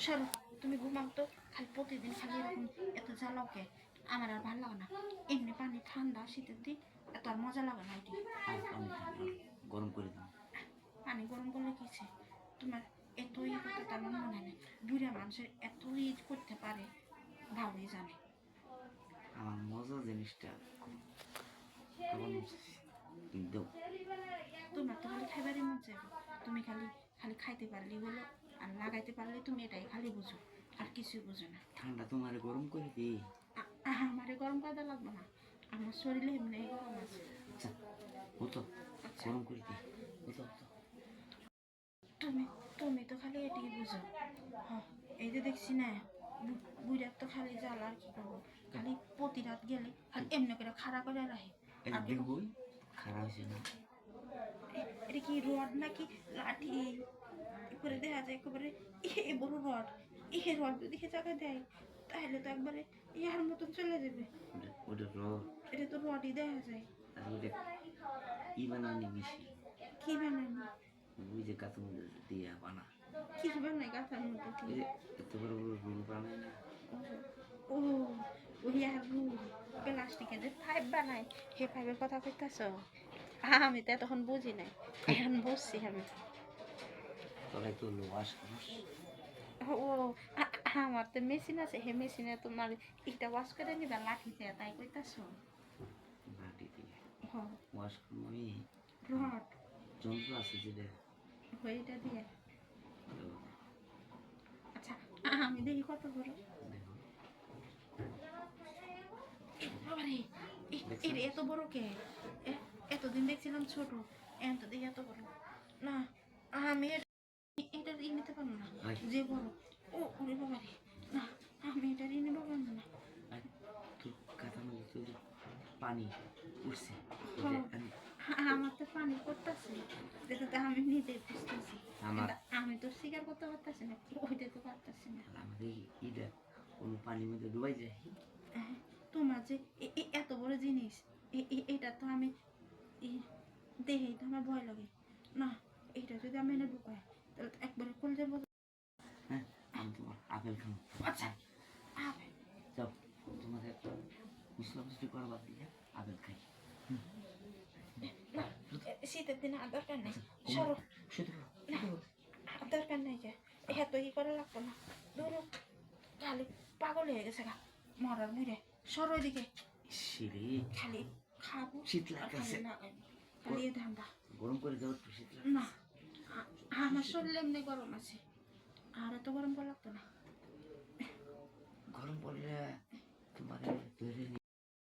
সরো তুমি ঘুমাও তো, খালি প্রতিদিন খালি এরকম এত জ্বালাও কে? আমার আর ভালো লাগে না। এমনি পানি ঠান্ডা শীতের দিন এত আর মজা লাগে না। এটি গরম করে দাও। পানি গরম করলে কিছে তোমার এত করতে তার মনে নেই। বুড়া মানুষের এত করতে পারে ভালোই জানে। আমার মজা জিনিসটা তোমার তো খালি খাইবারই মন চাইবে, তুমি খালি খালি খাইতে পারলেই হলো, আর লাগাইতে পারলে তুমি এটাই খালি বুঝো, আর কিছুই বুঝো না। ঠান্ডা তোমার গরম করে দিই। আমারে গরম কাদা লাগবে না, আমার শরীরে এমনি গরম আছে। আচ্ছা হতো, গরম করে দিই। হতো তুমি তুমি তো খালি এটাই বুঝো। হ্যাঁ এই যে দেখছি না, বুড়ার তো খালি জ্বালা, আর কি করবো, খালি প্রতি রাত গেলে খালি এমনি করে খাড়া করে রাখে। আর দেখবই খারাপ হয়েছে না, এটা কি রড নাকি লাঠি করে দেখা যায় একেবারে এ বড় রড। এ রড যদি জায়গায় দেয় তাহলে তো একবারে ইয়ার মতন চলে যাবে। ওটা রড, এটা তো রডই দেখা যায়। ই বানানি বেশি, কি বানানি? ওই যে গাছের মধ্যে দিয়ে বানা, কি বানায় গাছার মধ্যে দিয়ে? এত বড় বড় রোল বানায় না। ও ওই আর রুল প্লাস্টিকের যে পাইপ বানায়, হে পাইপের কথা কইতাছ? আমি তো তখন বুঝি নাই, এখন বুঝছি আমি। তবে তো লোয়াস ও আমার তো মেশিন আছে, হে মেশিনে তোমার এটা ওয়াশ করে নিবা লাঠি দিয়ে, তাই কইতাছ? লাঠি দিয়ে হ্যাঁ ওয়াশ করবো আমি। রড যন্ত্র আছে যেটা ওইটা দিয়ে। আচ্ছা আমি দেখি কত বড়। বাবারে এত বড় কে? এতদিন দেখছিলাম ছোট, এত দেখি এত বড়। না আমি এটা নিতে পারবো না, যে বড়। ও ওরে বাবারে, না আমি এটা নিতে পারবো না। পানি উঠছে, আমার তো পানি পড়তেছে, দেখো তো আমি নিজে বুঝতেছি, আমি তো স্বীকার করতে পারতেছি না, ওইটা তো পারতেছি না। আমাদের ইটা কোন পানির মধ্যে ডুবাই যায়। তোমার যে এত বড় জিনিস, এটা তো আমি দেখেই তো আমার ভয় লাগে না। এটা যদি আমি এনে ঢুকাই তাহলে তো একবারে কলজে বল। হ্যাঁ আমি তোমার আপেল খাবো। আচ্ছা আপেল যাও, তোমাদের মুসলামুসলি করা বাদ দিয়ে আপেল খাই। শীতের দিনে আর দরকার নেই, সরো দরকার নেই, যে এত ই করা লাগতো না। ধরো খালি পাগল হয়ে গেছে গা মরার মুড়ে, সরো দিকে খালি খাবো শীত লাগছে, খালি ধান্দা গরম করে দেবো একটু শীত না। আমার শরীরে এমনি গরম আছে, আর এত গরম করা লাগতো না।